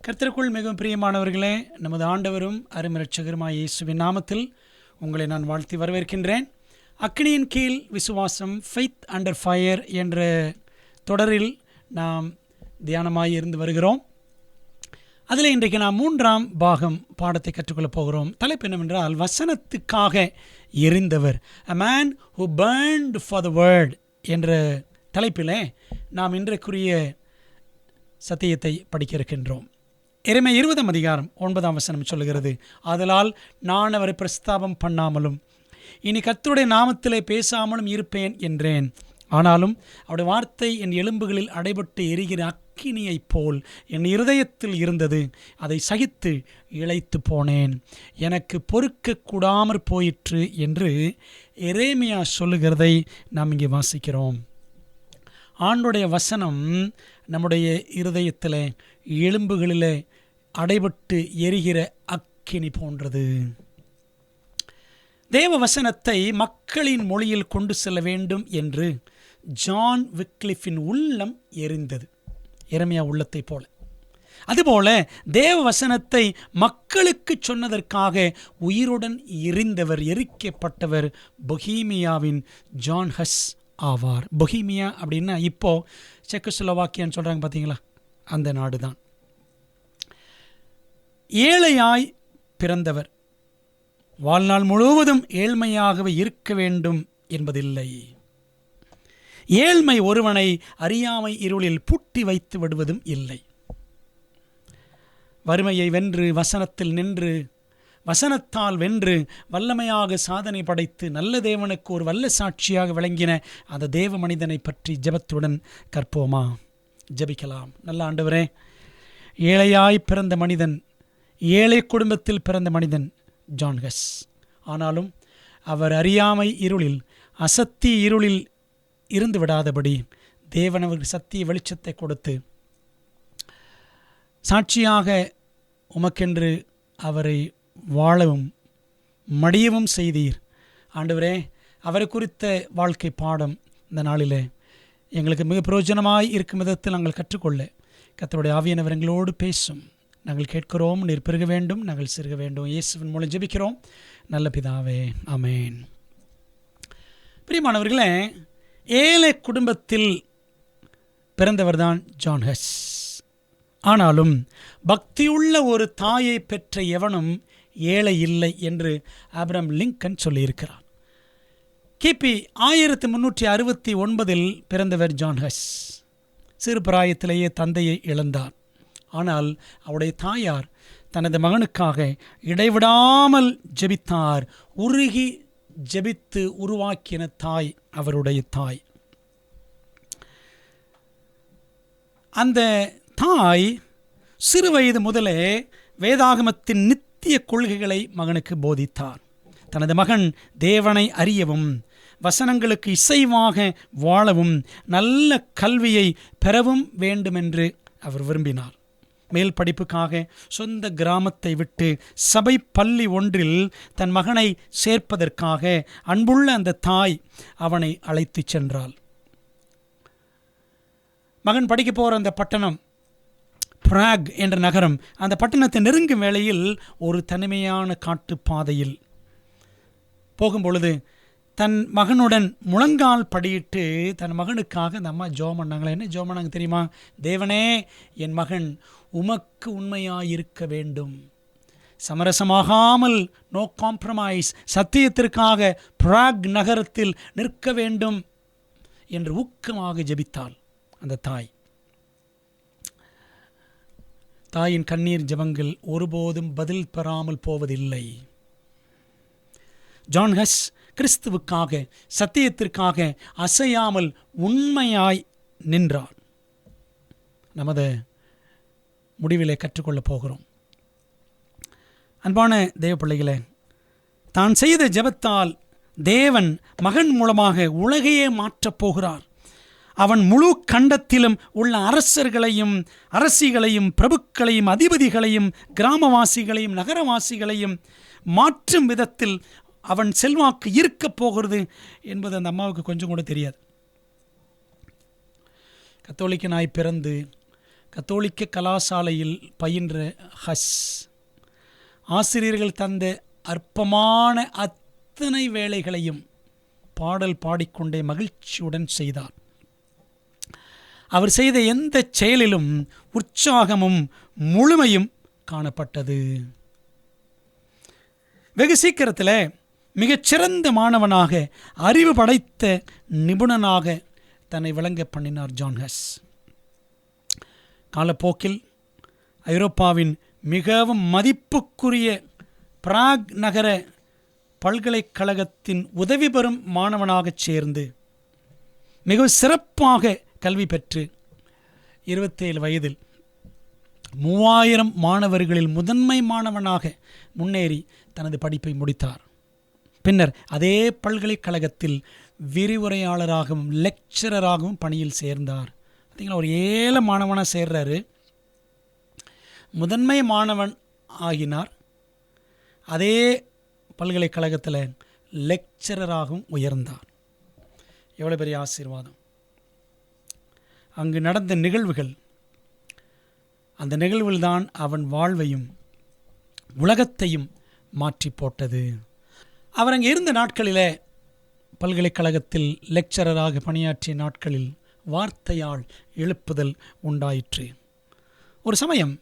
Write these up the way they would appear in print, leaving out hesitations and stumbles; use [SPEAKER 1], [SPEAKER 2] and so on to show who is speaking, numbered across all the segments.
[SPEAKER 1] கர்த்தருக்குள் மிகவும் பிரியமானவர்களே, நமது ஆண்டவரும் அருமை இரட்சகருமாகிய இயேசுவின் நாமத்தில் உங்களை நான் வாழ்த்தி வரவேற்கின்றேன். அக்கினியின் கீழ் விசுவாசம், ஃபெய்த் அண்டர் ஃபயர் என்ற தொடரில் நாம் தியானமாய் இருந்து வருகிறோம். அதில் இன்றைக்கு நாம் 3ஆம் பாகம் பாடத்தை கற்றுக்கொள்ளப் போகிறோம். தலைப்பு என்னவென்றால், வசனத்துக்காக எரிந்தவர், a man who burned for the word என்ற தலைப்பில் நாம் இன்றைக்குரிய சத்தியத்தை படிக்க இருக்கின்றோம். எரேமியா 20ஆம் அதிகாரம் 9ஆம் வசனம் சொல்லுகிறது, ஆதலால் நான் அவரை பிரஸ்தாபம் பண்ணாமலும் இனி கர்த்தருடைய நாமத்திலே பேசாமலும் இருப்பேன் என்றேன். ஆனாலும் அவருடைய வார்த்தை என் எலும்புகளில் அடைபட்டு எரிகிற அக்கினியைப் போல் என் இருதயத்தில் இருந்தது. அதை சகித்து இளைத்து போனேன், எனக்கு பொறுக்க கூடாமற் போயிற்று என்று எரேமியா சொல்லுகிறதை நாம் இங்கே வாசிக்கிறோம். ஆண்டுடைய வசனம் நம்முடைய இருதயத்தில் எலும்புகளில் அடைபட்டு எரிகிற அக்கினி போன்றது. தேவ வசனத்தை மக்களின் மொழியில் கொண்டு செல்ல வேண்டும் என்று ஜான் விக்லிஃபின் உள்ளம் எரிந்தது, எரேமியா உள்ளத்தை போல. அதுபோல தேவ வசனத்தை மக்களுக்கு சொன்னதற்காக உயிருடன் எரிக்கப்பட்டவர் பொஹீமியாவின் ஜான் ஹஸ் ஆவார். பொஹீமியா அப்படின்னா இப்போ செக்கோஸ்லோவாக்கியான்னு சொல்கிறாங்க பார்த்தீங்களா, அந்த நாடு தான். ஏழையாய் பிறந்தவர், வாழ்நாள் முழுவதும் ஏழ்மையாகவே இருக்க வேண்டும் என்பதில்லை. ஏழ்மை ஒருவனை அறியாமை இருளில் பூட்டி வைத்து விடுவதும் இல்லை. வறுமையை வென்று, வசனத்தில் நின்று, வசனத்தால் வென்று வல்லமையாக சாதனை படைத்து நல்ல தேவனுக்கு ஒரு வல்ல சாட்சியாக விளங்கின அந்த தேவ மனிதனை பற்றி ஜெபத்துடன் கற்போமா? ஜெபிக்கலாம். நல்ல ஆண்டவரே, ஏழையாய் பிறந்த மனிதன், ஏழை குடும்பத்தில் பிறந்த மனிதன் ஜான் ஹஸ். ஆனாலும் அவர் அறியாமை இருளில், அசத்தி இருளில் இருந்து விடாதபடி தேவன் அவருக்கு சத்திய வெளிச்சத்தை கொடுத்து சாட்சியாக உமக்கென்று அவரை வாழவும் மடியவும் செய்தீர். ஆண்டவரே, அவரை குறித்த வாழ்க்கை பாடம் இந்த நாளில் எங்களுக்கு மிக பிரயோஜனமாய் இருக்கும் விதத்தில் நாங்கள் கற்றுக்கொள்ள கர்த்தருடைய ஆவியானவர் எங்களோடு பேசும். நாங்கள் கேட்கிறோம், நீர் பெருக வேண்டும், நாங்கள் சிறுக வேண்டும். இயேசுவின் மூலம் ஜெபிக்கிறோம் நல்ல பிதாவே, ஆமென். பிரியமானவர்களே, ஏழை குடும்பத்தில் பிறந்தவர்தான் ஜான் ஹஸ். ஆனாலும் பக்தியுள்ள ஒரு தாயை பெற்ற எவனும் ஏழை இல்லை என்று ஆப்ரஹாம் லிங்கன் சொல்லியிருக்கிறார். கிபி 1369 பிறந்தவர் ஜான் ஹஸ். சிறு பிராயத்திலேயே தந்தையை இழந்தார். ஆனால் அவருடைய தாயார் தனது மகனுக்காக இடைவிடாமல் ஜெபித்தார். உருகி ஜெபித்து உருவாக்கின தாய் அவருடைய தாய். அந்த தாய் சிறு வயது முதலே வேதாகமத்தின் நித்திய கொள்கைகளை மகனுக்கு போதித்தார். தனது மகன் தேவனை அறியவும், வசனங்களுக்கு இசைவாக வாழவும், நல்ல கல்வியை பெறவும் வேண்டுமென்று அவர் விரும்பினார். மேல் படிப்புக்காக சொந்த கிராமத்தை விட்டு சபை பள்ளி ஒன்றில் தன் மகனை சேர்ப்பதற்காக அன்புள்ள அந்த தாய் அவனை அழைத்து சென்றாள். மகன் படிக்க போகிற அந்த பட்டணம் பிராக் என்ற நகரம். அந்த பட்டணத்தை நெருங்கும் வேளையில் ஒரு தனிமையான காட்டு பாதையில் போகும்பொழுது தன் மகனுடன் முழங்கால் படியிட்டு தன் மகனுக்காக அந்த அம்மா ஜெபம் பண்ணாங்களே. என்ன ஜெபம் பண்ணாங்க தெரியுமா? தேவனே, என் மகன் உமக்கு உண்மையாயிருக்க வேண்டும், சமரசமாகாமல், நோ காம்ப்ரமைஸ், சத்தியத்திற்காக பிராக் நகரத்தில் நிற்க வேண்டும் என்று ஊக்கமாக ஜெபித்தாள் அந்த தாய். தாயின் கண்ணீர் ஜெபங்கள் ஒருபோதும் பதில் பெறாமல் போவதில்லை. ஜான் ஹஸ் கிறிஸ்துவுக்காக, சத்தியத்திற்காக அசையாமல் உண்மையாய் நின்றார். நமது முடிவிலே கற்றுக்கொள்ளப் போகிறோம். அன்பான தேவ பிள்ளைகளே, தான் செய்த ஜெபத்தால் தேவன் மகன் மூலமாக உலகையே மாற்றப் போகிறார். அவன் முழு கண்டத்திலும் உள்ள அரசர்களையும், அரசிகளையும், பிரபுக்களையும், அதிபதிகளையும், கிராமவாசிகளையும், நகரவாசிகளையும் மாற்றும் விதத்தில் அவன் செல்வாக்கு இருக்கப் போகிறது என்பது அந்த அம்மாவுக்கு கொஞ்சம் கூட தெரியாது. கத்தோலிக்கனாய் பிறந்து கத்தோலிக்க கலாசாலையில் பயின்ற ஹஸ் ஆசிரியர்கள் தந்த அற்பமான அத்தனை வேலைகளையும் பாடல் பாடிக்கொண்டே மகிழ்ச்சியுடன் செய்தார். அவர் செய்த எந்த செயலிலும் உற்சாகமும் முழுமையும் காணப்பட்டது. வெகு சீக்கிரத்தில் மிகச்சிறந்த மாணவனாக, அறிவு படைத்த நிபுணனாக தன்னை விளங்க பண்ணினார் ஜான் ஹஸ். காலப்போக்கில் ஐரோப்பாவின் மிகவும் மதிப்புக்குரிய பிராக் நகர பல்கலைக்கழகத்தின் உதவி பெறும் மாணவனாகச் சேர்ந்து மிகவும் சிறப்பாக கல்வி பெற்று 27 வயதில் 3000 மாணவர்களில் முதன்மை மாணவனாக முன்னேறி தனது படிப்பை முடித்தார். பின்னர் அதே பல்கலைக்கழகத்தில் விரிவுரையாளராகவும் லெக்சரராகவும் பணியில் சேர்ந்தார். பார்த்தீங்களா, ஒரு ஏழை மாணவனாக சேர்றாரு, முதன்மை மாணவன் ஆகினார், அதே பல்கலைக்கழகத்தில் லெக்சரராகவும் உயர்ந்தார். எவ்வளோ பெரிய ஆசீர்வாதம்! அங்கு நடந்த நிகழ்வுகள், அந்த நிகழ்வுகள்தான் அவன் வாழ்வையும் உலகத்தையும் மாற்றி போட்டது. அவர் அங்கே இருந்த நாட்களில், பல்கலைக்கழகத்தில் லெக்சரராக பணியாற்றிய நாட்களில் வார்த்தையால் எழுப்புதல் உண்டாயிற்று. ஒரு சமயம்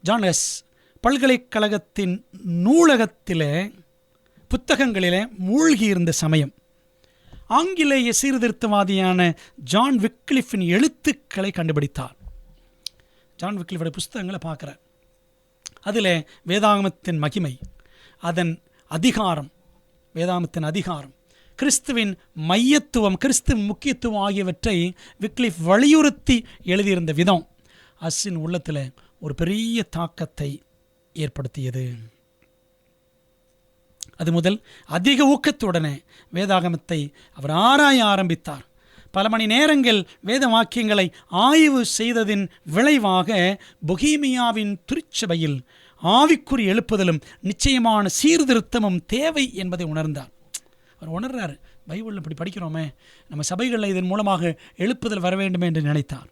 [SPEAKER 1] ஜான் ஹஸ் பல்கலைக்கழகத்தின் நூலகத்தில் புத்தகங்களில் மூழ்கியிருந்த சமயம் ஆங்கிலேய சீர்திருத்தவாதியான ஜான் விக்லிஃபின் எழுத்துக்களை கண்டுபிடித்தார். ஜான் விக்லிஃபோட புஸ்தகங்களை பார்க்குறார். அதில் வேதாகமத்தின் மகிமை, அதன் அதிகாரம், வேதாகமத்தின் அதிகாரம், கிறிஸ்துவின் மையத்துவம், கிறிஸ்துவின் முக்கியத்துவம் ஆகியவற்றை விக்லிஃப் வலியுறுத்தி எழுதியிருந்த விதம் ஹஸ்ஸின் உள்ளத்தில் ஒரு பெரிய தாக்கத்தை ஏற்படுத்தியது. அது முதல் அதிக ஊக்கத்துடனே வேதாகமத்தை அவர் ஆராய ஆரம்பித்தார். பல மணி நேரங்கள் வேத வாக்கியங்களை ஆய்வு செய்ததின் விளைவாக பொஹீமியாவின் திருச்சபையில் ஆவிக்குரிய எழுப்புதலும் நிச்சயமான சீர்திருத்தமும் தேவை என்பதை உணர்ந்தார். அவர் உணர்றார், பைபிளில் இப்படி படிக்கிறோமே, நம்ம சபைகளில் இதன் மூலமாக எழுப்புதல் வர வேண்டும் என்று நினைத்தார்.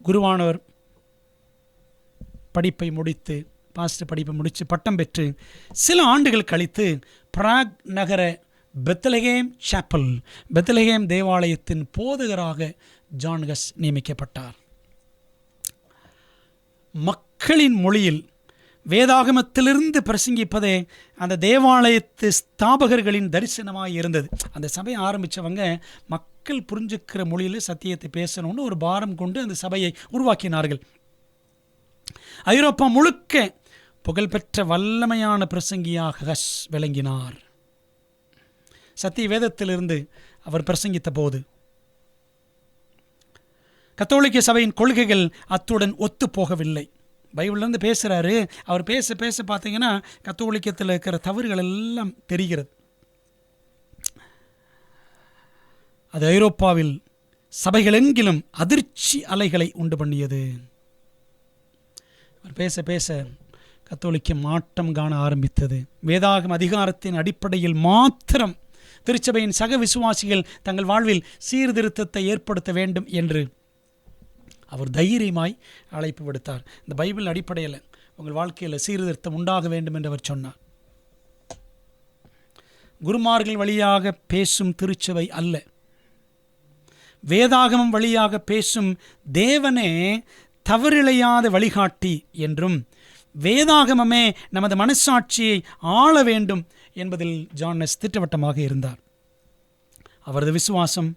[SPEAKER 1] குருவானவர் படிப்பை முடித்து, பாஸ்டர் படிப்பை முடித்து பட்டம் பெற்று சில ஆண்டுகள் கழித்து பிராக் நகர பெத்லகேம் சாப்பல், பெத்லகேம் தேவாலயத்தின் போதகராக ஜான் ஹஸ் நியமிக்கப்பட்டார். மக்களின் மொழியில் வேதாகமத்திலிருந்து பிரசங்கிப்பதே அந்த தேவாலயத்து ஸ்தாபகர்களின் தரிசனமாக இருந்தது. அந்த சபையை ஆரம்பித்தவங்க மக்கள் புரிஞ்சுக்கிற மொழியில் சத்தியத்தை பேசணும்னு ஒரு பாரம் கொண்டு அந்த சபையை உருவாக்கினார்கள். ஐரோப்பா முழுக்க புகழ்பெற்ற வல்லமையான பிரசங்கியாக ஹஸ் விளங்கினார். சத்திய வேதத்திலிருந்து அவர் பிரசங்கித்த போது கத்தோலிக்க சபையின் கொள்கைகள் அத்துடன் ஒத்து போகவில்லை. பைபிள்லேருந்து பேசுகிறாரு, அவர் பேச பேச பார்த்தீங்கன்னா கத்தோலிக்கத்தில் இருக்கிற தவறுகள் எல்லாம் தெரிகிறது. அது ஐரோப்பாவில் சபைகளெங்கிலும் அதிர்ச்சி அலைகளை உண்டு பண்ணியது. அவர் பேச பேச கத்தோலிக்க மாற்றம் காண ஆரம்பித்தது. வேதாகம அதிகாரத்தின் அடிப்படையில் மாத்திரம் திருச்சபையின் சக விசுவாசிகள் தங்கள் வாழ்வில் சீர்திருத்தத்தை ஏற்படுத்த வேண்டும் என்று அவர் தைரியமாய் அழைப்பு விடுத்தார். இந்த பைபிள் அடிப்படையில் உங்கள் வாழ்க்கையில் சீர்திருத்தம் உண்டாக வேண்டும் என்று அவர் சொன்னார். குருமார்கள் வழியாக பேசும் திருச்சபை அல்ல, வேதாகமம் வழியாக பேசும் தேவனே தவறிழையாத வழிகாட்டி என்றும் வேதாகமமே நமது மனசாட்சியை ஆள வேண்டும் என்பதில் ஜான் ஹஸ் திட்டவட்டமாக இருந்தார். அவரது விசுவாசம்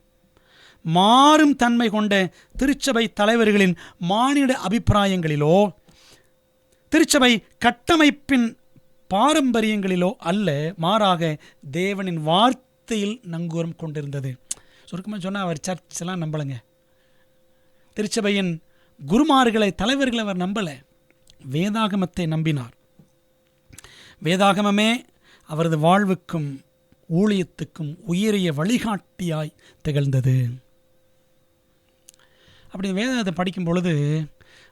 [SPEAKER 1] மாறும் தன்மை கொண்ட திருச்சபை தலைவர்களின் மானிட அபிப்பிராயங்களிலோ திருச்சபை கட்டமைப்பின் பாரம்பரியங்களிலோ அல்ல, மாறாக தேவனின் வார்த்தையில் நங்கூரம் கொண்டிருந்தது. சுருக்கமாக சொன்னால் அவர் சர்ச்செல்லாம் நம்பலைங்க. திருச்சபையின் குருமார்களை, தலைவர்களை அவர் நம்பலை, வேதாகமத்தை நம்பினார். வேதாகமமே அவரது வாழ்வுக்கும் ஊழியத்துக்கும் உயரிய வழிகாட்டியாய் திகழ்ந்தது. அப்படி வேதத்தை படிக்கும் பொழுது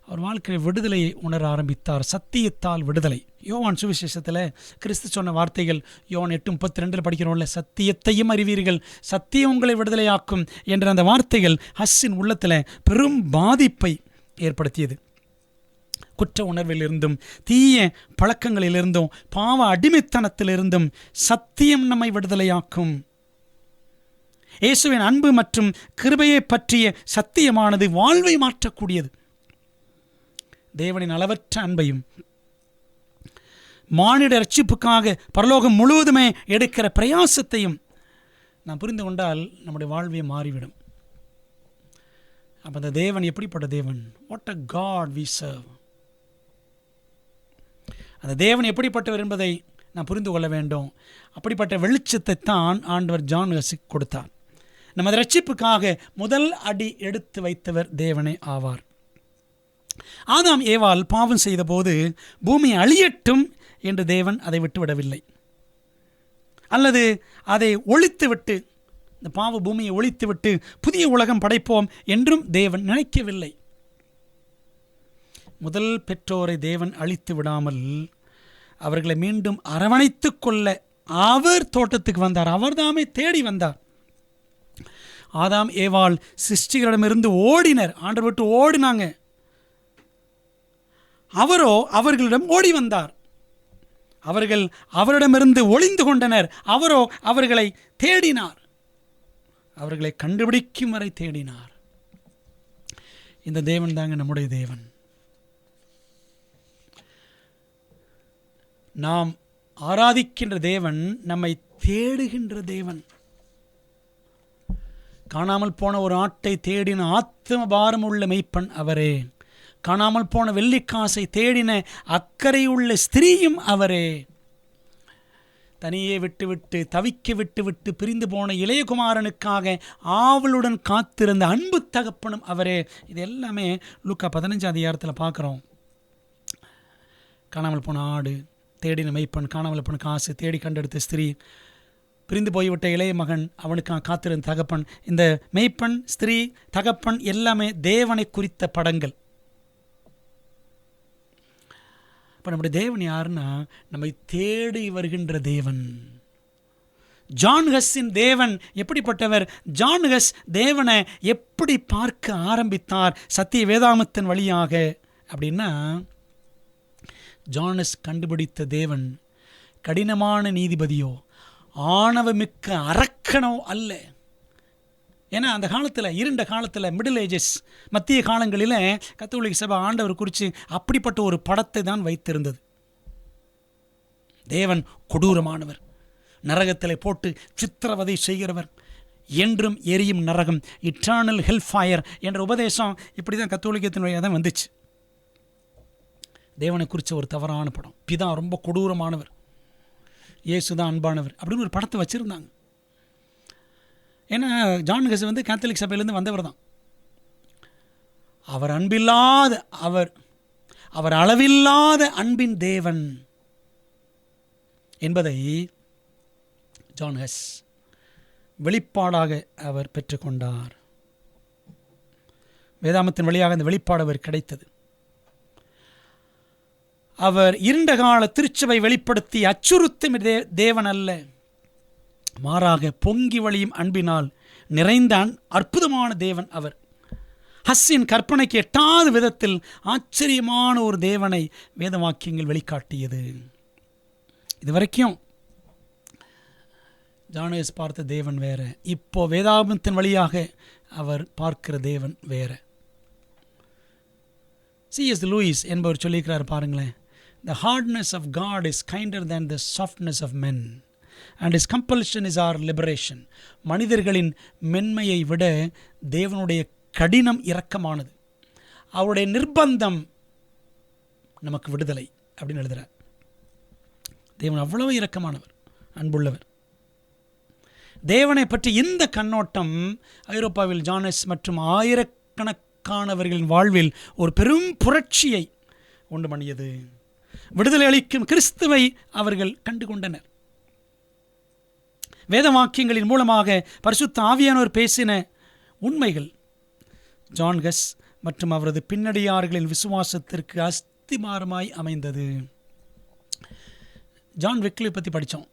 [SPEAKER 1] அவர் வாழ்க்கையில் விடுதலையை உணர ஆரம்பித்தார். சத்தியத்தால் விடுதலை. யோவான் சுவிசேஷத்தில் கிறிஸ்து சொன்ன வார்த்தைகள், யோவான் 8:32 படிக்கிறோம்ல, சத்தியத்தையும் அறிவீர்கள், சத்தியம் உங்களை விடுதலையாக்கும் என்ற அந்த வார்த்தைகள் ஹஸ்ஸின் உள்ளத்தில் பெரும் பாதிப்பை ஏற்படுத்தியது. குற்ற உணர்விலிருந்தும் தீய பழக்கங்களிலிருந்தும் பாவ அடிமைத்தனத்திலிருந்தும் சத்தியம் நம்மை விடுதலையாக்கும். இயேசுவின் அன்பு மற்றும் கிருபையை பற்றிய சத்தியமானது வாழ்வை மாற்றக்கூடியது. தேவனின் அளவற்ற அன்பையும் மானிட ரட்சிப்புக்காக பரலோகம் முழுவதுமே எடுக்கிற பிரயாசத்தையும் நாம் புரிந்து கொண்டால் நம்முடைய வாழ்வே மாறிவிடும். அப்போ அந்த தேவன் எப்படிப்பட்ட தேவன்? What a god we serve. அந்த தேவன் எப்படிப்பட்டவர் என்பதை நாம் புரிந்து கொள்ள வேண்டும். அப்படிப்பட்ட வெளிச்சத்தை தான் ஆண்டவர் ஜான் ஹஸ்ஸுக்கு கொடுத்தார். நமது ரட்சிப்புக்காக முதல் அடி எடுத்து வைத்தவர் தேவனே ஆவார். ஆதாம் ஏவாள் பாவம் செய்த போது பூமி அழியட்டும் என்று தேவன் அதை விட்டுவிடவில்லை, அல்லது அதை ஒழித்துவிட்டு, இந்த பாவ பூமியை ஒழித்துவிட்டு புதிய உலகம் படைப்போம் என்றும் தேவன் நினைக்கவில்லை. முதல் பெற்றோரை தேவன் அழித்து விடாமல் அவர்களை மீண்டும் அரவணைத்து கொள்ள அவர் தோட்டத்துக்கு வந்தார். அவர் தாமே தேடி வந்தார். ஆதாம் ஏவாள் சிருஷ்டிகளிடமிருந்து ஓடினர், ஆண்டவர் விட்டு ஓடினாங்க. அவரோ அவர்களிடம் ஓடி வந்தார். அவர்கள் அவரிடமிருந்து ஒளிந்து கொண்டனர். அவரோ அவர்களை தேடினார், அவர்களை கண்டுபிடிக்கும் வரை தேடினார். இந்த தேவன் தாங்க நம்முடைய தேவன். நாம் ஆராதிக்கின்ற தேவன் நம்மை தேடுகின்ற தேவன். காணாமல் போன ஒரு ஆட்டை தேடின ஆத்ம பாரம் உள்ள மெய்ப்பன் அவரே. காணாமல் போன வெள்ளிக்காசை தேடின அக்கறை உள்ள ஸ்திரீயும் அவரே. தனியே விட்டுவிட்டு தவிக்க விட்டுவிட்டு பிரிந்து போன இளையகுமாரனுக்காக ஆவலுடன் காத்திருந்த அன்பு தகப்பனும் அவரே. இது எல்லாமே லூக்கா 15 அதிகாரத்தில் பார்க்குறோம். காணாமல் போன ஆடு, தேடின மெய்ப்பன், காணாமல் போன காசு, தேடி கண்டெடுத்த ஸ்திரீ, பிரிந்து போய்விட்ட இளைய மகன், அவனுக்காக காத்திருந்த தகப்பன். இந்த மெய்ப்பன், ஸ்திரீ, தகப்பன் எல்லாமே தேவனை குறித்த படங்கள். இப்போ நம்முடைய தேவன் யாருன்னா நம்மை தேடி வருகின்ற தேவன். ஜான் ஹஸ்ஸின் தேவன் எப்படிப்பட்டவர்? ஜான் ஹஸ் தேவனை எப்படி பார்க்க ஆரம்பித்தார் சத்திய வேதாகமத்தின் வழியாக அப்படின்னா, ஜான் ஹஸ் கண்டுபிடித்த தேவன் கடினமான நீதிபதியோ ஆணவமிக்க அரக்கனோ அல்ல. ஏன்னா அந்த காலத்தில், இருண்ட காலத்தில், மிடில் ஏஜஸ், மத்திய காலங்களில் கத்தோலிக்க சபை ஆண்டவர் குறித்து அப்படிப்பட்ட ஒரு படத்தை தான் வைத்திருந்தது. தேவன் கொடூரமானவர், நரகத்தில் போட்டு சித்திரவதை செய்கிறவர், என்றும் எரியும் நரகம், இட்டர்னல் ஹெல் ஃபயர் என்ற உபதேசம் இப்படி தான் கத்தோலிக்கத்தின் வழியாக தான் வந்துச்சு. தேவனை குறித்த ஒரு தவறான படம். பிதா ரொம்ப கொடூரமானவர், இயேசு தான் அன்பானவர் அப்படின்னு ஒரு படத்தை வச்சுருந்தாங்க. ஏன்னா ஜான் ஹஸ் கேத்தலிக் சபையிலேருந்து வந்தவர் தான். அவர் அன்பில்லாத, அவர் அளவில்லாத அன்பின் தேவன் என்பதை ஜான் ஹஸ் வெளிப்பாடாக அவர் பெற்றுக்கொண்டார். வேதாகமத்தின் வழியாக அந்த வெளிப்பாடு அவர் கிடைத்தது. அவர் இருண்ட கால திருச்சபை வெளிப்படுத்தி அச்சுறுத்தும் தேவன் அல்ல, மாறாக பொங்கி வழியும் அன்பினால் நிறைந்த அற்புதமான தேவன் அவர். ஹஸ்ஸின் கற்பனைக்கு எட்டாத விதத்தில் ஆச்சரியமான ஒரு தேவனை வேத வாக்கியங்கள் வெளிக்காட்டியது. இதுவரைக்கும் ஜான் ஹஸ் பார்த்த தேவன் வேற, இப்போ வேதாகமத்தின் வழியாக அவர் பார்க்கிற தேவன் வேற. C.S. லூயிஸ் என்பவர் சொல்லியிருக்கிறார் பாருங்களேன். The hardness of God is kinder than the softness of men, and his compulsion is our liberation. மனிதர்களின் மென்மையை விட தேவனுடைய கடினம் இரக்கமானது, அவருடைய நிர்பந்தம் நமக்கு விடுதலை அப்படின்னு எழுதுகிறார். தேவன் அவ்வளவு இரக்கமானவர், அன்புள்ளவர். தேவனை பற்றி இந்த கண்ணோட்டம் ஐரோப்பாவில் ஜான் ஹஸ் மற்றும் ஆயிரக்கணக்கானவர்களின் வாழ்வில் ஒரு பெரும் புரட்சியை உண்டு பண்ணியது. விடுதலை அளிக்கும் கிறிஸ்துவை அவர்கள் கண்டுகொண்டனர். வேத வாக்கியங்களின் மூலமாக பரிசுத்த ஆவியானவர் பேசின உண்மைகள் ஜான் ஹஸ் மற்றும் அவரது பின்னடியார்களின் விசுவாசத்திற்கு அஸ்திமாரமாய் அமைந்தது. ஜான் விக்லிஃப் பற்றி படித்தோம்.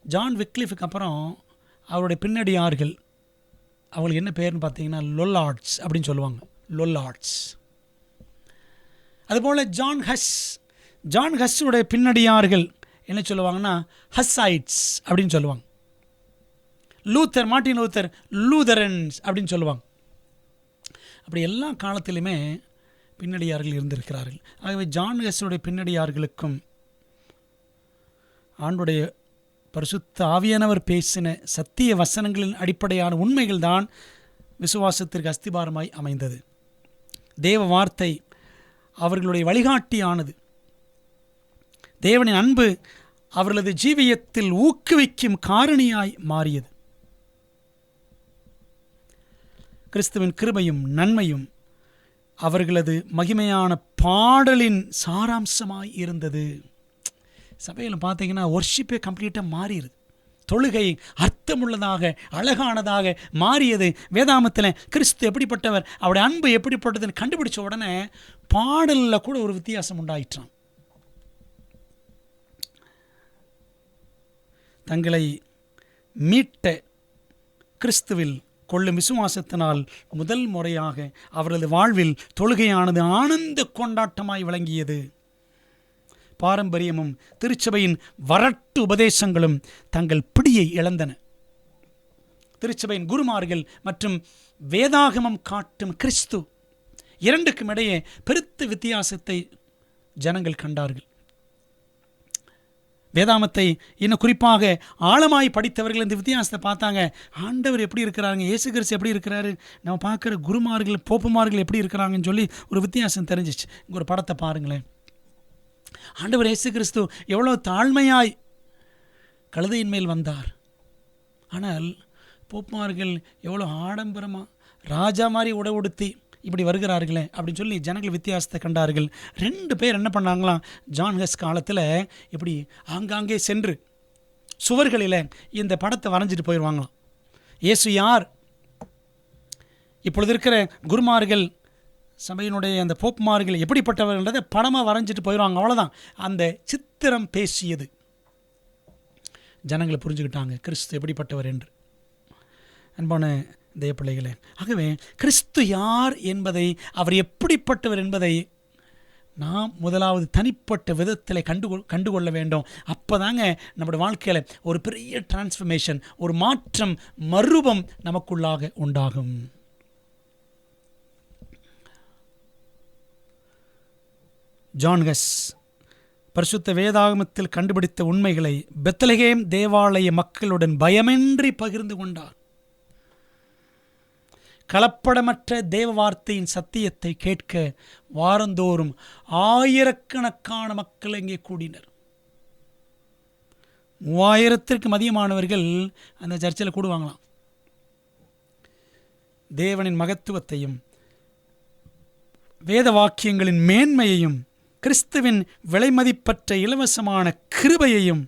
[SPEAKER 1] ஜான் விக்லிஃபுக்கு அப்புறம் அவருடைய பின்னடியார்கள், அவங்களுக்கு என்ன பேர்னு பார்த்தீங்கன்னா லொல்லார்ட்ஸ் அப்படின்னு சொல்லுவாங்க. லொல்லார்ட்ஸ் அதுபோல் ஜான் ஹஸ்ஸுடைய பின்னடியார்கள் என்ன சொல்லுவாங்கன்னா ஹஸ்ஸைட்ஸ் அப்படின்னு சொல்லுவாங்க. மார்ட்டின் லூத்தர் லூதரன்ஸ் அப்படின்னு சொல்லுவாங்க. அப்படி எல்லா காலத்திலுமே பின்னடியார்கள் இருந்திருக்கிறார்கள். ஆகவே ஜான் ஹஸ்ஸுடைய பின்னடியார்களுக்கும் ஆண்டுடைய பரிசுத்த ஆவியானவர் பேசின சத்திய வசனங்களின் அடிப்படையான உண்மைகள் தான் விசுவாசத்திற்கு அஸ்திபாரமாய் அமைந்தது. தேவ வார்த்தை அவர்களுடைய வழிகாட்டியானது. தேவனின் அன்பு அவர்களது ஜீவியத்தில் ஊக்குவிக்கும் காரணியாய் மாறியது. கிறிஸ்துவின் கிருபையும் நன்மையும் அவர்களது மகிமையான பாடலின் சாராம்சமாய் இருந்தது. சபையில் பார்த்தீங்கன்னா ஒர்ஷிப்பே கம்ப்ளீட்டாக மாறிடுது. தொழுகை அர்த்தமுள்ளதாக அழகானதாக மாறியது. வேதாமத்தில் கிறிஸ்து எப்படிப்பட்டவர், அவருடைய அன்பு எப்படிப்பட்டதுன்னு கண்டுபிடிச்ச உடனே பாடலில் கூட ஒரு வித்தியாசம் உண்டாயிற்றான். தங்களை மீட்ட கிறிஸ்துவில் கொள்ளும் விசுவாசத்தினால் முதல் முறையாக அவரது வாழ்வில் தொழுகையானது ஆனந்த கொண்டாட்டமாய் விளங்கியது. பாரம்பரியமும் திருச்சபையின் வரட்டு உபதேசங்களும் தங்கள் பிடியை இழந்தன. திருச்சபையின் குருமார்கள் மற்றும் வேதாகமம் காட்டும் கிறிஸ்து இரண்டுக்கும் இடையே பெருத்த வித்தியாசத்தை ஜனங்கள் கண்டார்கள். வேதாமத்தை இன்னும் குறிப்பாக ஆழமாய் படித்தவர்கள் இந்த வித்தியாசத்தை பார்த்தாங்க. ஆண்டவர் எப்படி இருக்கிறாங்க, இயேசு கிறிஸ்து எப்படி இருக்கிறாரு, நம்ம பார்க்குற குருமார்கள் போப்புமார்கள் எப்படி இருக்கிறாங்கன்னு சொல்லி ஒரு வித்தியாசம் தெரிஞ்சிச்சு. இங்கே ஒரு படத்தை பாருங்களேன். ஆண்டவர் இயேசு கிறிஸ்து எவ்வளோ தாழ்மையாய் கழுதையின் மேல் வந்தார். ஆனால் போப்புமார்கள் எவ்வளோ ஆடம்பரமாக ராஜா மாதிரி உடை உடுத்தி இப்படி வருகிறார்களே அப்படின்னு சொல்லி ஜனங்கள் வித்தியாசத்தை கண்டார்கள். 2 பேர் என்ன பண்ணாங்களாம், ஜான் ஹஸ் காலத்தில் இப்படி ஆங்காங்கே சென்று சுவர்களில் இந்த படத்தை வரைஞ்சிட்டு போயிடுவாங்களாம். இயேசு யார், இப்பொழுது இருக்கிற குருமார்கள் சபையினுடைய அந்த போப்புமார்கள் எப்படிப்பட்டவர்கள்ன்றதை படமாக வரைஞ்சிட்டு போயிடுவாங்க. அவ்வளோதான். அந்த சித்திரம் பேசியது. ஜனங்களை புரிஞ்சுக்கிட்டாங்க கிறிஸ்து எப்படிப்பட்டவர் என்று. அன்பான தேவ பிள்ளைகளே, ஆகவே கிறிஸ்து யார் என்பதை, அவர் எப்படிப்பட்டவர் என்பதை நாம் முதலாவது தனிப்பட்ட விதத்தில் கண்டுகொள்ள வேண்டும். அப்போ தாங்க நம்முடைய வாழ்க்கையில் ஒரு பெரிய டிரான்ஸ்ஃபர்மேஷன், ஒரு மாற்றம், மறுரூபம் நமக்குள்ளாக உண்டாகும். ஜான் ஹஸ் பரிசுத்த வேதாகமத்தில் கண்டுபிடித்த உண்மைகளை பெத்லகேம் தேவாலய மக்களுடன் பயமின்றி பகிர்ந்து கொண்டார். கலப்படமற்ற தேவ வார்த்தையின் சத்தியத்தை கேட்க வாரந்தோறும் ஆயிரக்கணக்கான மக்கள் இங்கே கூடினர். 3000க்கும் அதிகமானவர்கள் அந்த சர்ச்சில் கூடுவாங்களாம். தேவனின் மகத்துவத்தையும் வேத வாக்கியங்களின் மேன்மையையும் கிறிஸ்துவின் விலைமதிப்பற்ற இலவசமான கிருபையையும்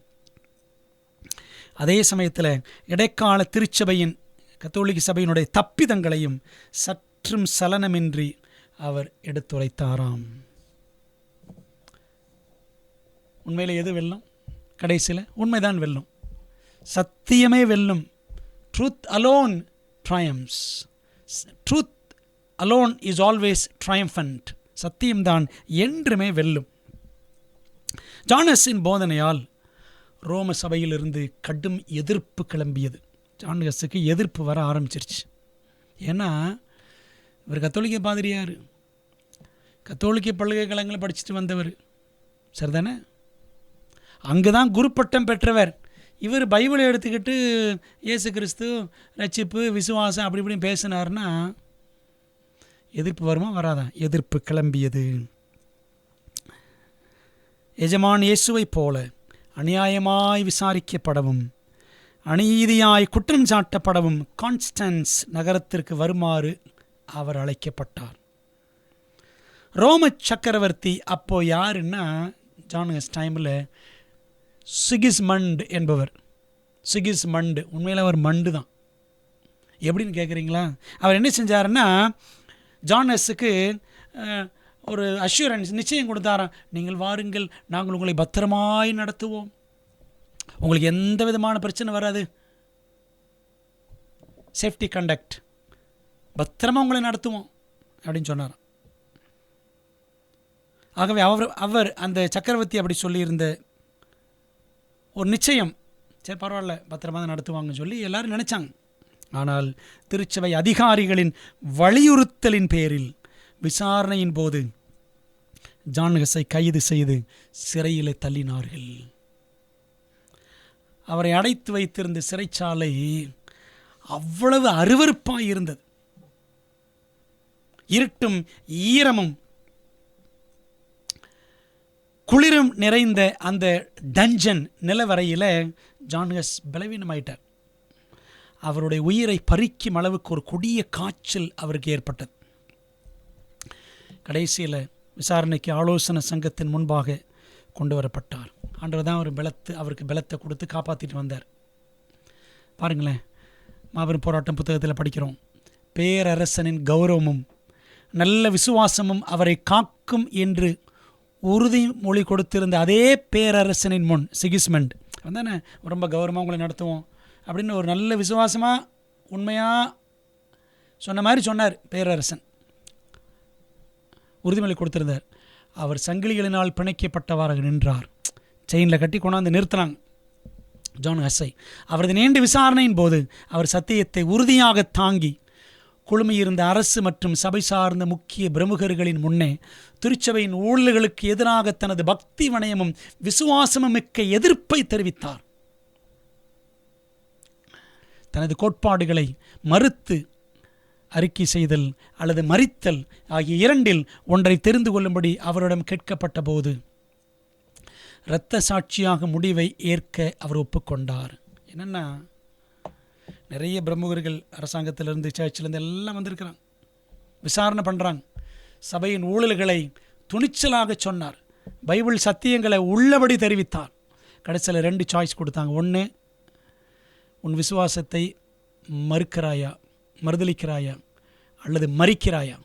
[SPEAKER 1] அதே சமயத்தில் இடைக்கால திருச்சபையின் கத்தோலிக்க சபையினுடைய தப்பிதங்களையும் சற்றும் சலனமின்றி அவர் எடுத்துரைத்தாராம். உண்மையில் எது வெல்லும்? கடைசியில் உண்மைதான் வெல்லும், சத்தியமே வெல்லும். Truth alone triumphs. Truth alone is always triumphant. சத்தியம்தான் என்றுமே வெல்லும். ஜான் ஹஸ்ஸின் போதனையால் ரோம சபையிலிருந்து கடும் எதிர்ப்பு கிளம்பியது. ஜான் ஹஸ்ஸுக்கு எதிர்ப்பு வர ஆரம்பிச்சிருச்சு. ஏன்னா இவர் கத்தோலிக்க பாதிரியார், கத்தோலிக்க பல்கலைக்கழகங்களை படிச்சுட்டு வந்தவர், சரிதானே? அங்கே தான் குரு பட்டம் பெற்றவர். இவர் பைபிளை எடுத்துக்கிட்டு இயேசு கிறிஸ்து ரட்சிப்பு விசுவாசம் அப்படி இப்படின்னு பேசினார்னா எதிர்ப்பு வருமா வராதா? எதிர்ப்பு கிளம்பியது. எஜமான் இயேசுவை போல அநியாயமாய் விசாரிக்கப்படவும் அநீதியாய் குற்றம் சாட்டப்படவும் கான்ஸ்டன்ஸ் நகரத்திற்கு வருமாறு அவர் அழைக்கப்பட்டார். ரோம சக்கரவர்த்தி அப்போ யாருன்னா, ஜான் ஹஸ் டைமில் சிகிஸ்மண்ட் என்பவர். சிகிஸ்மண்ட் உண்மையில் அவர் மண்டு தான். எப்படின்னு கேட்குறீங்களா? அவர் என்ன செஞ்சாருன்னா, ஜான் ஹஸ்ஸுக்கு ஒரு அஷ்யூரன்ஸ் நிச்சயம் கொடுத்தாராம். நீங்கள் வாருங்கள், நாங்கள் உங்களை பத்திரமாய் நடத்துவோம், உங்களுக்கு எந்த விதமான பிரச்சனை வராது, சேஃப்டி கண்டக்ட், பத்திரமா உங்களை நடத்துவோம் அப்படின்னு சொன்னாராம். ஆகவே அவர் அந்த சக்கரவர்த்தி அப்படி சொல்லியிருந்த ஒரு நிச்சயம், சரி பரவாயில்ல பத்திரமா தான் நடத்துவாங்கன்னு சொல்லி எல்லாரும் நினச்சாங்க. ஆனால் திருச்சபை அதிகாரிகளின் வலியுறுத்தலின் பேரில் விசாரணையின் போது ஜான் ஹஸ்ஸை கைது செய்து சிறையில் தள்ளினார்கள். அவரை அடைத்து வைத்திருந்த சிறைச்சாலை அவ்வளவு அருவருப்பாக இருந்தது. இருட்டும் ஈரமும் குளிரும் நிறைந்த அந்த டஞ்சன் நிலவரையில் ஜான் ஹஸ் பலவீனமாயிட்டார். அவருடைய உயிரை பறிக்கும் அளவுக்கு ஒரு கொடிய காய்ச்சல் அவருக்கு ஏற்பட்டது. கடைசியில் விசாரணைக்கு ஆலோசனை சங்கத்தின் முன்பாக கொண்டு வரப்பட்டார். ஆண்டவர் தான் அவருக்கு பலத்தை கொடுத்து காப்பாற்றிட்டு வந்தார். பாருங்களேன், மாபெரும் போராட்டம் புத்தகத்தில் படிக்கிறோம், பேரரசனின் கௌரவமும் நல்ல விசுவாசமும் அவரை காக்கும் என்று உறுதிமொழி கொடுத்திருந்த அதே பேரரசனின் முன் சிகிஸ்மெண்ட் வந்தானே, ரொம்ப கௌரவமாக உங்களை நடத்துவோம் அப்படின்னு ஒரு நல்ல விசுவாசமாக உண்மையாக சொன்ன மாதிரி சொன்னார். பேரரசன் உறுதிமொழி கொடுத்திருந்தார். அவர் சங்கிலிகளினால் பிணைக்கப்பட்டவாறாக நின்றார். செயினில் கட்டி கொண்டாந்து நிறுத்தினாங்க ஜான் ஹஸ்ஸை. அவரது நீண்ட விசாரணையின் போது அவர் சத்தியத்தை உறுதியாக தாங்கி குழுமியிருந்த அரசு மற்றும் சபை சார்ந்த முக்கிய பிரமுகர்களின் முன்னே திருச்சபையின் ஊழல்களுக்கு எதிராக தனது பக்தி வணயமும் விசுவாசமும் மிக்க எதிர்ப்பை தெரிவித்தார். தனது கோட்பாடுகளை மறுத்து அறிக்கை செய்தல் அல்லது மறித்தல் ஆகிய இரண்டில் ஒன்றை தெரிந்து கொள்ளும்படி அவரிடம் கேட்கப்பட்ட போது இரத்த சாட்சியாக முடிவை ஏற்க அவர் ஒப்புக்கொண்டார். என்னென்னா, நிறைய பிரமுகர்கள் அரசாங்கத்திலிருந்து சர்ச்சிலேருந்து எல்லாம் வந்திருக்கிறாங்க, விசாரணை பண்ணுறாங்க. சபையின் ஊழல்களை துணிச்சலாக சொன்னார், பைபிள் சத்தியங்களை உள்ளபடி தெரிவித்தார். கடைசியில் 2 சாய்ஸ் கொடுத்தாங்க. ஒன்று, உன் விசுவாசத்தை மறுதலிக்கிறாயா அல்லது மறிக்கிறாயா?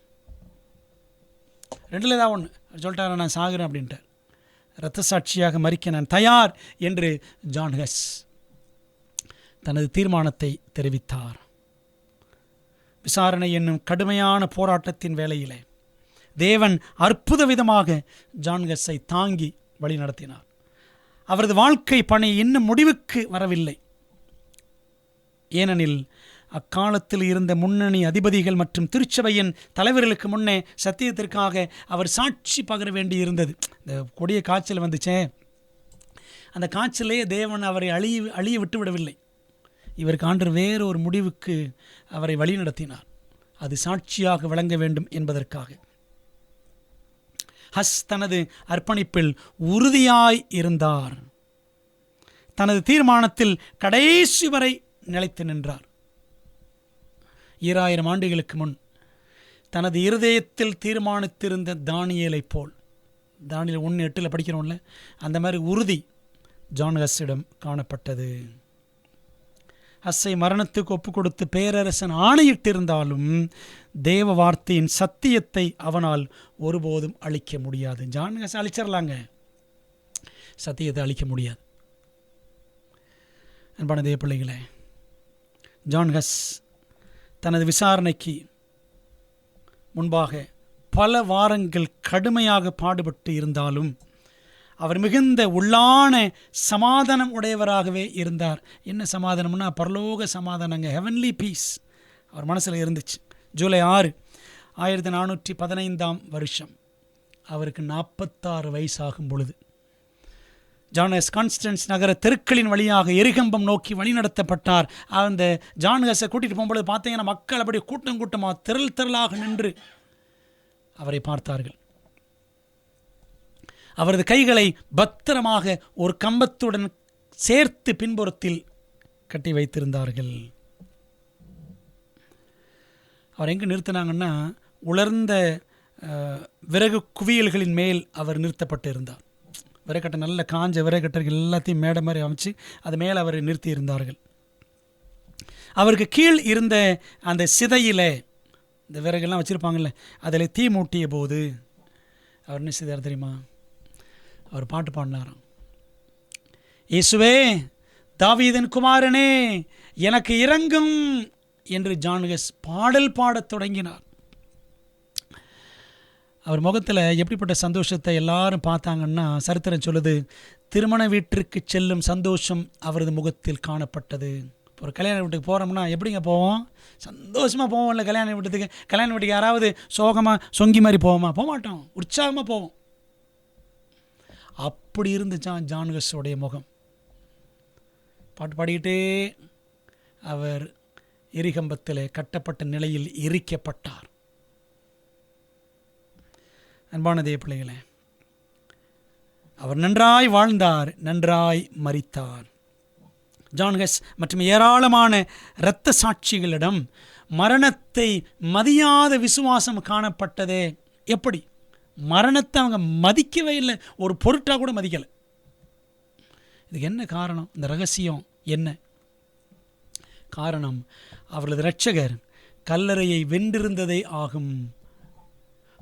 [SPEAKER 1] 2ல் ஏதாவது ஒன்று சொல்லிட்டாரா, நான் சாகுறேன் அப்படின்ட்டார். இரத்த சாட்சியாக மறிக்க நான் தயார் என்று ஜான் ஹஸ் தனது தீர்மானத்தை தெரிவித்தார். விசாரணை என்னும் கடுமையான போராட்டத்தின் வேளையிலே தேவன் அற்புத விதமாக ஜான் ஹஸ்ஸை தாங்கி வழி நடத்தினார். அவரது வாழ்க்கை பணி இன்னும் முடிவுக்கு வரவில்லை. ஏனெனில் அக்காலத்தில் இருந்த முன்னணி அதிபதிகள் மற்றும் திருச்சபையின் தலைவர்களுக்கு முன்னே சத்தியத்திற்காக அவர் சாட்சி பகர வேண்டி இருந்தது. இந்த கொடிய காய்ச்சல் வந்துச்சே, அந்த காய்ச்சலே தேவன் அவரை அழிய விட்டு விடவில்லை. இவருக்கு ஆண்டவர் வேறு ஒரு முடிவுக்கு அவரை வழி நடத்தினார். அது சாட்சியாக விளங்க வேண்டும் என்பதற்காக. ஹஸ் தனது அர்ப்பணிப்பில் உறுதியாய் இருந்தார். தனது தீர்மானத்தில் கடைசி வரை நிலைத்து நின்றார். 2000 ஆண்டுகளுக்கு முன் தனது இருதயத்தில் தீர்மானித்திருந்த தானியேலைப் போல், தானியேல் 1:8 படிக்கிறோம்ல, அந்த மாதிரி உறுதி ஜான் ஹஸ்ஸிடம் காணப்பட்டது. ஹஸ்ஸை மரணத்துக்கு ஒப்பு கொடுத்து பேரரசன் ஆணையிட்டிருந்தாலும் தேவ வார்த்தையின் சத்தியத்தை அவனால் ஒருபோதும் அழிக்க முடியாது. ஜான் ஹஸ் அழிச்சிடலாங்க, சத்தியத்தை அழிக்க முடியாது. அன்பான தேவ பிள்ளைகளே, ஜான் ஹஸ் தனது விசாரணைக்கு முன்பாக பல வாரங்கள் கடுமையாக பாடுபட்டு இருந்தாலும் அவர் மிகுந்த உள்ளான சமாதானம் உடையவராகவே இருந்தார். என்ன சமாதானம்னா, பரலோக சமாதானங்க, ஹெவன்லி பீஸ் அவர் மனசில் இருந்துச்சு. ஜூலை 6, 1415 அவருக்கு 46 வயசாகும் பொழுது ஜான் ஹஸ் கான்ஸ்டன்ஸ் நகர தெருக்களின் வழியாக எரிகம்பம் நோக்கி வழிநடத்தப்பட்டார். அந்த ஜான் ஹஸ்ஸை கூட்டிகிட்டு போகும்பொழுது பார்த்தீங்கன்னா மக்கள் அப்படி கூட்டமாக திரளாக நின்று அவரை பார்த்தார்கள். அவரது கைகளை பத்திரமாக ஒரு கம்பத்துடன் சேர்த்து பின்புறத்தில் கட்டி வைத்திருந்தார்கள். அவர் எங்கே நிறுத்தினாங்கன்னா, உலர்ந்த விறகு குவியல்களின் மேல் அவர் நிறுத்தப்பட்டு இருந்தார். விறகட்டை, நல்ல காஞ்ச விறகட்டர்கள் எல்லாத்தையும் மேடை மாதிரி அமைச்சு அது மேலே அவரை நிறுத்தி இருந்தார்கள். அவருக்கு கீழ் இருந்த அந்த சிதையில் இந்த விறகெல்லாம் வச்சுருப்பாங்கள்ல, அதில் தீ மூட்டிய போது அவர் என்ன செய்தார் தெரியுமா? அவர் பாட்டு பாடினாராம். இயேசுவே, தாவீதின் குமாரனே, எனக்கு இரங்கும் என்று ஜான் ஹஸ் பாடல் பாடத் தொடங்கினார். அவர் முகத்தில் எப்படிப்பட்ட சந்தோஷத்தை எல்லாரும் பார்த்தாங்கன்னா, சரித்திரம் சொல்லுது, திருமண வீட்டிற்கு செல்லும் சந்தோஷம் அவரது முகத்தில் காணப்பட்டது. ஒரு கல்யாண வீட்டுக்கு போகிறோம்னா எப்படிங்க போவோம்? சந்தோஷமாக போவோம். இல்லை கல்யாண வீட்டுக்கு யாராவது சோகமாக சொங்கி மாதிரி போவோமா? போக மாட்டோம், உற்சாகமாக போவோம். அப்படி இருந்துச்சான் ஜான் வெஸ்ஸோடைய முகம். பாட்டு பாடிக்கிட்டே அவர் எரிகம்பத்தில் கட்டப்பட்ட நிலையில் எரிக்கப்பட்டார். அன்பான தேவ பிள்ளைகளே, அவர் நன்றாய் வாழ்ந்தார், நன்றாய் மரித்தார். ஜான் வெஸ் மற்றும் ஏராளமான இரத்த சாட்சிகளிடம் மரணத்தை மதியாத விசுவாசம் காணப்பட்டதே. எப்படி? மரணத்தை அவங்க மதிக்கவே இல்லை, ஒரு பொருட்டாக கூட மதிக்கலை. இதுக்கு என்ன காரணம்? இந்த ரகசியம் என்ன காரணம்? அவரது இரட்சகர் கல்லறையை வென்றிருந்ததே ஆகும்.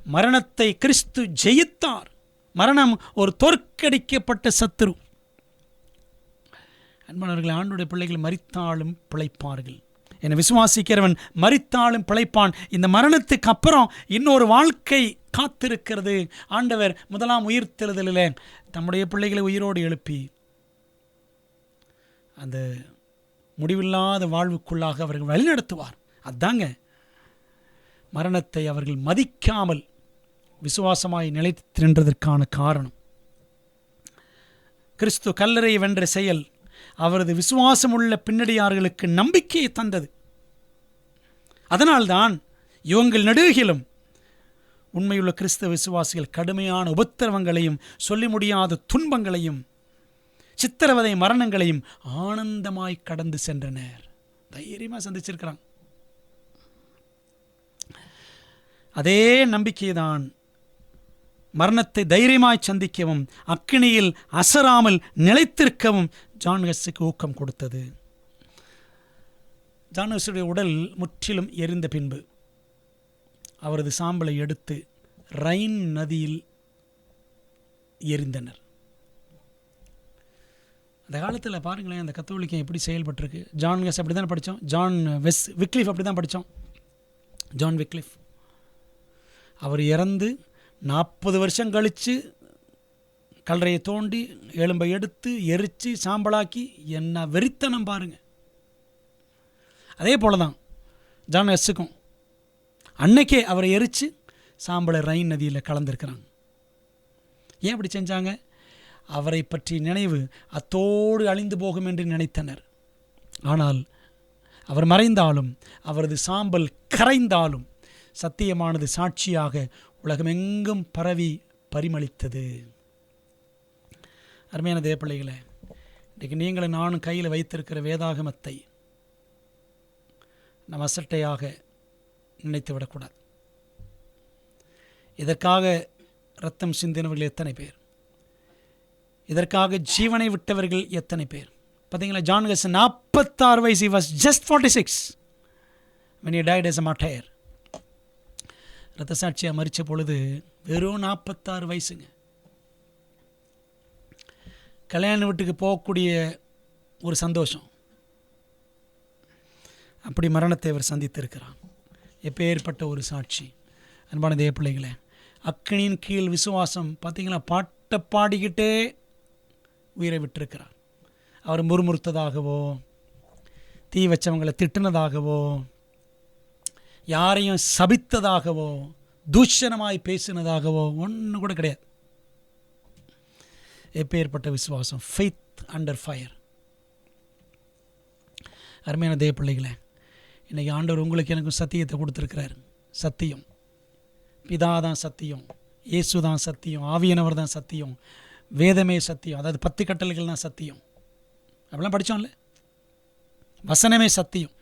[SPEAKER 1] மரணத்தை கிறிஸ்து ஜெயித்தார். மரணம் ஒரு தோற்கடிக்கப்பட்ட சத்துரு. அன்பானவர்களே, ஆண்டவருடைய பிள்ளைகள் மரித்தாலும் பிழைப்பார்கள். என்னை விசுவாசிக்கிறவன் மரித்தாலும் பிழைப்பான். இந்த மரணத்துக்கு அப்புறம் இன்னொரு வாழ்க்கை காத்திருக்கிறது. ஆண்டவர் முதலாம் உயிர்த்தெழுதலில் தம்முடைய பிள்ளைகளை உயிரோடு எழுப்பி அந்த முடிவில்லாத வாழ்வுக்குள்ளாக அவர்கள் வழிநடத்துவார். அதாங்க மரணத்தை அவர்கள் மதிக்காமல் விசுவாசமாய் நிலைத்து நின்றதற்கான காரணம். கிறிஸ்து கல்லறையை வென்ற செயல் அவரது விசுவாசமுள்ள பின்னடியார்களுக்கு நம்பிக்கையை தந்தது. அதனால்தான் இவங்கள் நடுகிலும் உண்மையுள்ள கிறிஸ்தவ விசுவாசிகள் கடுமையான உபத்திரவங்களையும் சொல்லி முடியாத துன்பங்களையும் சித்திரவதை மரணங்களையும் ஆனந்தமாய் கடந்து சென்றனர். தைரியமாக சந்திச்சிருக்கிறாங்க. அதே நம்பிக்கைதான் மரணத்தை தைரியமாய் சந்திக்கவும் அக்கினியில் அசராமல் நிலைத்திருக்கவும் ஜான் வெஸ்ஸுக்கு ஊக்கம் கொடுத்தது. ஜான் வெஸ்ஸுடைய உடல் முற்றிலும் எரிந்த பின்பு அவரது சாம்பலை எடுத்து ரைன் நதியில் எரிந்தனர். அந்த காலத்தில் பாருங்களேன், அந்த கத்தோலிக்கம் எப்படி செயல்பட்டிருக்கு. ஜான் வெஸ் அப்படி தானே படித்தோம். விக்லிஃப் அப்படி தான் படித்தோம். ஜான் விக்லிஃப் அவர் இறந்து 40 வருஷம் கழித்து கல்லறையை தோண்டி எலும்பை எடுத்து எரித்து சாம்பலாக்கி, என்ன வெறித்தனம் பாருங்கள். அதே போல தான் ஜான் வெஸ்ஸுக்கும் அன்னைக்கே அவரை எரித்து சாம்பலை ரைன் நதியில் கலந்துருக்கிறாங்க. ஏன் அப்படி செஞ்சாங்க? அவரை பற்றி நினைவு அத்தோடு அழிந்து போகும் என்று நினைத்தனர். ஆனால் அவர் மறைந்தாலும் அவரது சாம்பல் கரைந்தாலும் சத்தியமானது சாட்சியாக உலகமெங்கும் பரவி பரிமளித்தது. அருமையான தேவப்பிள்ளைகளே, இன்றைக்கு நீங்களும் நானும் கையில் வைத்திருக்கிற வேதாகமத்தை நம்ம அசட்டையாக நினைத்து விடக்கூடாது. இதற்காக இரத்தம் சிந்தினவர்கள் எத்தனை பேர்? இதற்காக ஜீவனை விட்டவர்கள் எத்தனை பேர்? பார்த்தீங்களா, ஜான் வெஸ் 46 வயசு. he was just 46 when he died as a martyr. இரத்த சாட்சியாக மரித்த பொழுது வெறும் 46 வயசுங்க. கல்யாண வீட்டுக்கு போகக்கூடிய ஒரு சந்தோஷம், அப்படி மரணத்தை அவர் சந்தித்திருக்கிறார். எப்பேற்பட்ட ஒரு சாட்சி. அன்பான தேவ பிள்ளைகளே, அக்கினியின் கீழ் விசுவாசம் பார்த்தீங்களா, பாட்டை பாடிக்கிட்டே உயிரை விட்டிருக்கிறார். அவர் முறுமுறுத்ததாகவோ, தீ வச்சவங்களை திட்டினதாகவோ, யாரையும் சபித்ததாகவோ, தூஷணமாய் பேசினதாகவோ ஒன்று கூட கிடையாது. எப்பேற்பட்ட விசுவாசம்! Faith under fire. அருமையான தேவ பிள்ளைகளே, இன்றைக்கி ஆண்டவர் உங்களுக்கு எனக்கும் சத்தியத்தை கொடுத்துருக்கிறார். சத்தியம், பிதா தான் சத்தியம், இயேசு தான் சத்தியம், ஆவியானவர் தான் சத்தியம், வேதமே சத்தியம், அதாவது 10 கட்டளைகள் தான் சத்தியம். அப்படிலாம் படித்தோம்ல, வசனமே சத்தியம்.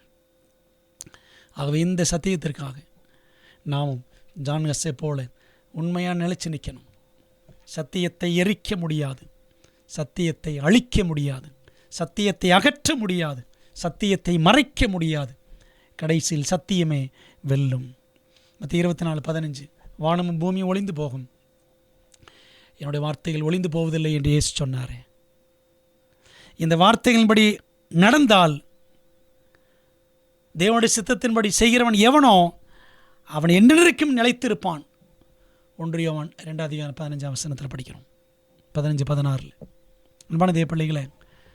[SPEAKER 1] ஆகவே இந்த சத்தியத்திற்காக நாமும் ஜான் வெஸ்ஸை போல உண்மையாக நிலைச்சு நிற்கணும். சத்தியத்தை எரிக்க முடியாது, சத்தியத்தை அழிக்க முடியாது, சத்தியத்தை அகற்ற முடியாது, சத்தியத்தை மறைக்க முடியாது. கடைசியில் சத்தியமே வெல்லும். மத்திய 24:15 வானமும் பூமியும் ஒளிந்து போகும், என்னுடைய வார்த்தைகள் ஒளிந்து போவதில்லை என்று இயேசு சொன்னார். இந்த வார்த்தைகளின்படி நடந்தால், தேவனுடைய சித்தத்தின்படி செய்கிறவன் எவனோ அவன் என்றென்றைக்கும் நிலைத்திருப்பான். 1 யோவான் 2:15 படிக்கிறோம், 15-16. அன்பான தேவ பிள்ளைகளே,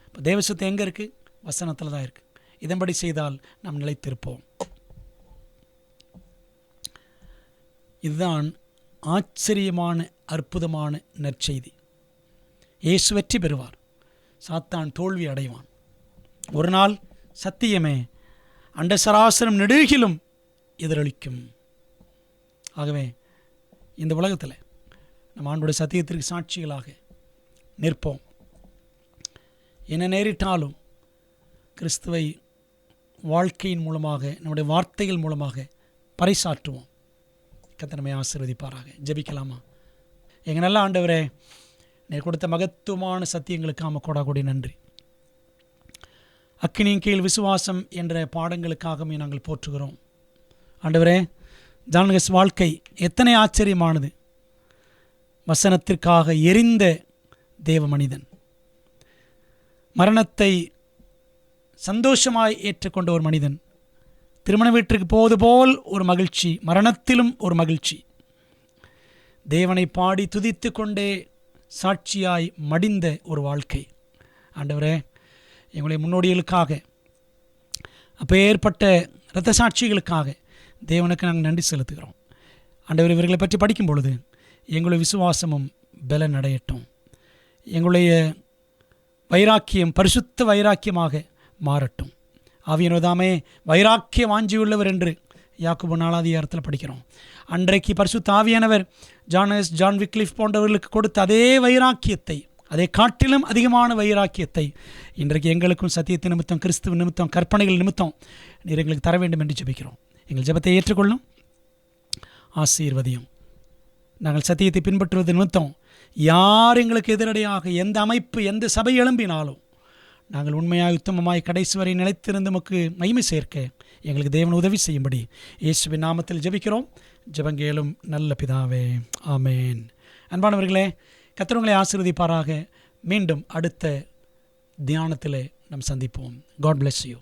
[SPEAKER 1] இப்போ தேவசத்தை எங்கே இருக்குது? வசனத்தில் தான் இருக்குது. இதன்படி செய்தால் நாம் நிலைத்திருப்போம். இதுதான் ஆச்சரியமான அற்புதமான நற்செய்தி. இயேசு வெற்றி பெறுவார், சாத்தான் தோல்வி அடைவான். ஒரு நாள் சத்தியமே அண்ட சராசரம் நெடுகிலும் எதிரொலிக்கும். ஆகவே இந்த உலகத்தில் நம்ம ஆண்டோட சத்தியத்திற்கு சாட்சிகளாக நிற்போம். என்ன நேரிட்டாலும் கிறிஸ்துவை வாழ்க்கையின் மூலமாக, நம்முடைய வார்த்தைகள் மூலமாக பறைசாற்றுவோம். கர்த்தர் நம்மை ஆசீர்வதிப்பாராக. ஜெபிக்கலாமா? எங்கள் நல்ல ஆண்டவரே, நீர் கொடுத்த மகத்துவமான சத்தியங்களுக்காக கோடாகோடி நன்றி. அக்கினியின் கீழ் விசுவாசம் என்ற பாடங்களுக்காகவே நாங்கள் போற்றுகிறோம். ஆண்டவரே, ஜான்கஸ் வாழ்க்கை எத்தனை ஆச்சரியமானது. வசனத்திற்காக எரிந்த தேவ மனிதன், மரணத்தை சந்தோஷமாய் ஏற்றுக்கொண்ட ஒரு மனிதன், திருமண வீட்டிற்கு போவது போல் ஒரு மகிழ்ச்சி, மரணத்திலும் ஒரு மகிழ்ச்சி, தேவனை பாடி துதித்து கொண்டே சாட்சியாய் மடிந்த ஒரு வாழ்க்கை. ஆண்டவரே, எங்களுடைய முன்னோடிகளுக்காக, அப்போ ஏற்பட்ட இரத்த சாட்சிகளுக்காக தேவனுக்கு நாங்கள் நன்றி செலுத்துகிறோம். ஆண்டவர், இவர்களை பற்றி படிக்கும் பொழுது எங்களுடைய விசுவாசமும் பலன் அடையட்டும். எங்களுடைய வைராக்கியம் பரிசுத்த வைராக்கியமாக மாறட்டும். ஆவியானவர்தாமே வைராக்கிய வாஞ்சியுள்ளவர் என்று யாக்கோபு 4 படிக்கிறோம். அன்றைக்கு பரிசுத்த ஆவியானவர் ஜான் விக்லிஃப் போன்றவர்களுக்கு கொடுத்த அதே வைராக்கியத்தை, அதை காட்டிலும் அதிகமான வைராக்கியத்தை இன்றைக்கு எங்களுக்கும் சத்தியத்தின் நிமித்தம், கிறிஸ்துவ நிமித்தம், கற்பனைகள் நிமித்தம் நீர் எங்களுக்கு தர வேண்டும் என்று ஜெபிக்கிறோம். எங்கள் ஜெபத்தை ஏற்றுக்கொள்ளும், ஆசீர்வதியும். நாங்கள் சத்தியத்தை பின்பற்றுவது நிமித்தம் யார் எங்களுக்கு எதிரடையாக எந்த அமைப்பு, எந்த சபை எழும்பினாலும் நாங்கள் உண்மையாய் உத்தமமாய் கடைசி வரை நிலைத்திருந்து நமக்கு மகிமை சேர்க்க எங்களுக்கு தேவன் உதவி செய்யும்படி இயேசுவின் நாமத்தில் ஜெபிக்கிறோம். ஜெபங்கேளும் நல்ல பிதாவே, ஆமேன். அன்பானவர்களே, கர்த்தர் உங்களை ஆசீர்வதிப்பாராக. மீண்டும் அடுத்த தியானத்தில் நாம் சந்திப்போம். God bless you.